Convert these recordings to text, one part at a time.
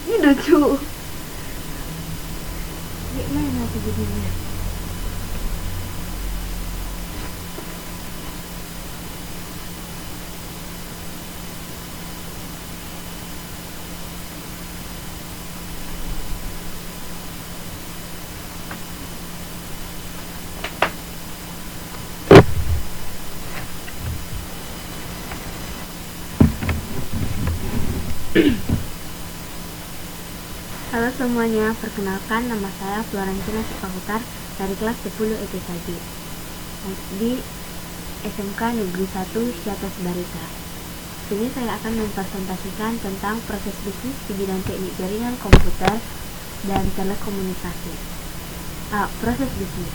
Ini lucu. Gimana tuh jadinya? Halo semuanya, perkenalkan nama saya Florentina Sukahutar dari kelas 10 ETSAG di SMK Negeri 1 Syatos Barita. Sini saya akan mempresentasikan tentang proses bisnis di bidang teknik jaringan komputer dan telekomunikasi. Proses bisnis.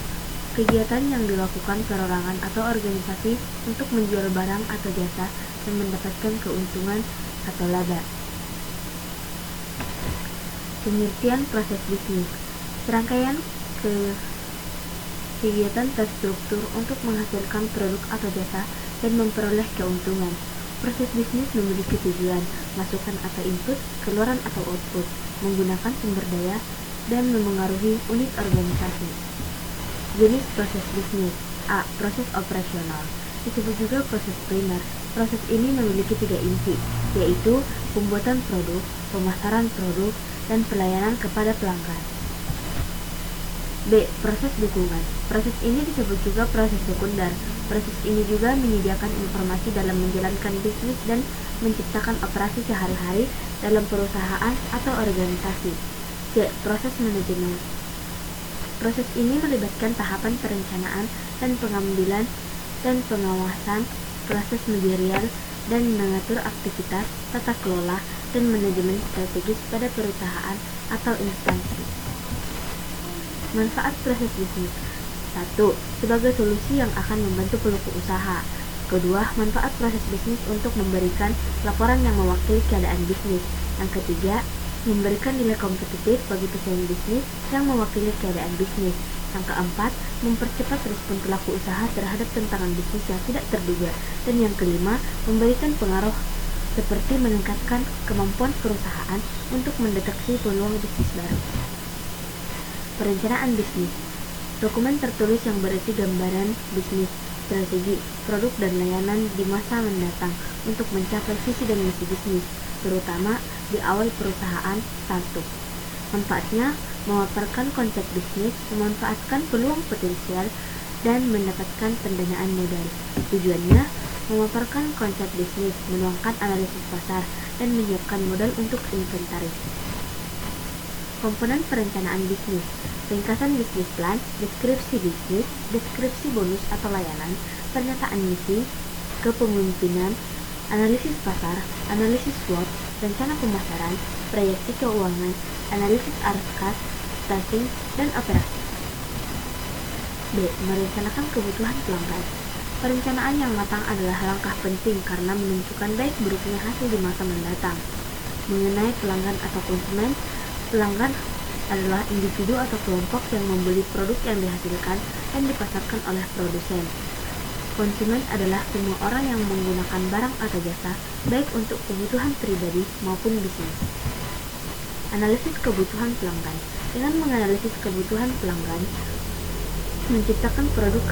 Kegiatan yang dilakukan perorangan atau organisasi untuk menjual barang atau jasa dan mendapatkan keuntungan atau laba. Pengertian proses bisnis. Serangkaian kegiatan terstruktur untuk menghasilkan produk atau jasa dan memperoleh keuntungan. Proses bisnis memiliki tujuan, masukan atau input, keluaran atau output, menggunakan sumber daya, dan memengaruhi unit organisasi. Jenis proses bisnis. Proses operasional. Disebut juga proses primer. Proses ini memiliki 3 inti, yaitu pembuatan produk, pemasaran produk, dan pelayanan kepada pelanggan. B. Proses dukungan. Proses ini disebut juga proses sekunder. Proses ini juga menyediakan informasi dalam menjalankan bisnis dan menciptakan operasi sehari-hari dalam perusahaan atau organisasi. C. Proses manajemen. Proses ini melibatkan tahapan perencanaan dan pengambilan dan pengawasan, proses manajerial, dan mengatur aktivitas, tata kelola, dan manajemen strategis pada perusahaan atau instansi. Manfaat proses bisnis. 1. Sebagai solusi yang akan membantu pelaku usaha. Kedua, manfaat proses bisnis untuk memberikan laporan yang mewakili keadaan bisnis. Yang ketiga, memberikan nilai kompetitif bagi pesaing bisnis yang mewakili keadaan bisnis. Yang keempat, mempercepat respon pelaku usaha terhadap tantangan bisnis yang tidak terduga. Dan yang kelima, memberikan pengaruh seperti meningkatkan kemampuan perusahaan untuk mendeteksi peluang bisnis baru. Perencanaan bisnis. Dokumen tertulis yang berisi gambaran bisnis, strategi, produk dan layanan di masa mendatang untuk mencapai visi dan misi bisnis, terutama di awal perusahaan startup. Manfaatnya, memaparkan konsep bisnis, memanfaatkan peluang potensial, dan mendapatkan pendanaan modal. Tujuannya, memaparkan konsep bisnis, menuangkan analisis pasar, dan menyiapkan modal untuk inventaris. Komponen perencanaan bisnis. Ringkasan bisnis plan, deskripsi bisnis, deskripsi bonus atau layanan, pernyataan misi, kepemimpinan, analisis pasar, analisis SWOT, rencana pemasaran, proyeksi keuangan, analisis arus kas, staging, dan operasi. B. Merencanakan kebutuhan pelanggan. Perencanaan yang matang adalah langkah penting karena menentukan baik buruknya hasil di masa mendatang. Mengenai pelanggan atau konsumen, pelanggan adalah individu atau kelompok yang membeli produk yang dihasilkan dan dipasarkan oleh produsen. Konsumen adalah semua orang yang menggunakan barang atau jasa, baik untuk kebutuhan pribadi maupun bisnis. Analisis kebutuhan pelanggan. Dengan menganalisis kebutuhan pelanggan, menciptakan produk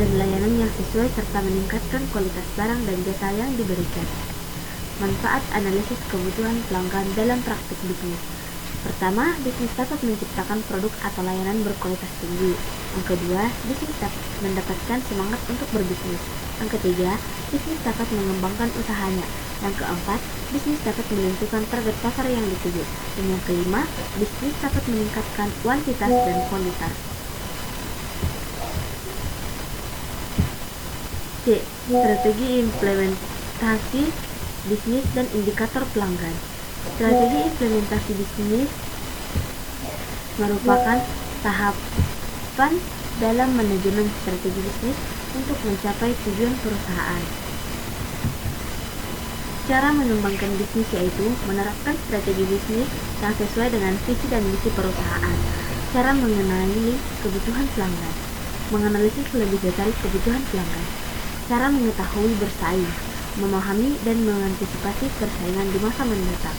dan layanan yang sesuai serta meningkatkan kualitas barang dan jasa yang diberikan. Manfaat analisis kebutuhan pelanggan dalam praktik bisnis. Pertama, bisnis dapat menciptakan produk atau layanan berkualitas tinggi. Yang kedua, bisnis dapat mendapatkan semangat untuk berbisnis. Yang ketiga, bisnis dapat mengembangkan usahanya. Yang keempat, bisnis dapat menentukan target pasar yang dituju. Dan yang kelima, bisnis dapat meningkatkan kuantitas dan kualitas. C. Strategi implementasi bisnis dan indikator pelanggan. Strategi implementasi bisnis merupakan tahapan dalam manajemen strategi bisnis untuk mencapai tujuan perusahaan. Cara mengembangkan bisnis yaitu menerapkan strategi bisnis yang sesuai dengan visi dan misi perusahaan. Cara mengenali kebutuhan pelanggan. Menganalisis lebih detail kebutuhan pelanggan. Cara mengetahui bersaing, memahami dan mengantisipasi persaingan di masa mendatang.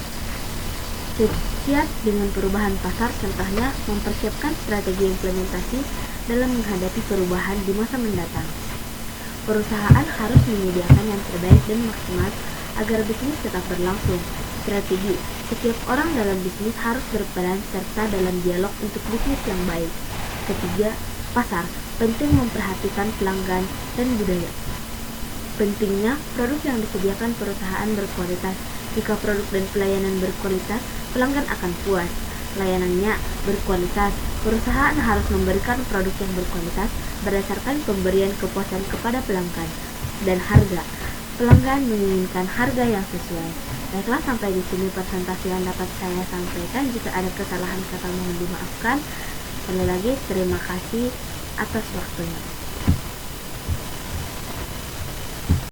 Siap dengan perubahan pasar, contohnya mempersiapkan strategi implementasi dalam menghadapi perubahan di masa mendatang. Perusahaan harus menyediakan yang terbaik dan maksimal agar bisnis tetap berlangsung. Strategi, setiap orang dalam bisnis harus berperan serta dalam dialog untuk bisnis yang baik. Ketiga, pasar, penting memperhatikan pelanggan dan budaya. Pentingnya produk yang disediakan perusahaan berkualitas. Jika produk dan pelayanan berkualitas, pelanggan akan puas. Layanannya berkualitas, perusahaan harus memberikan produk yang berkualitas berdasarkan pemberian kepuasan kepada pelanggan. Dan harga, pelanggan menginginkan harga yang sesuai. Baiklah, sampai di sini presentasi yang dapat saya sampaikan. Jika ada kesalahan kata mohon dimaafkan. Sekali lagi terima kasih atas waktunya.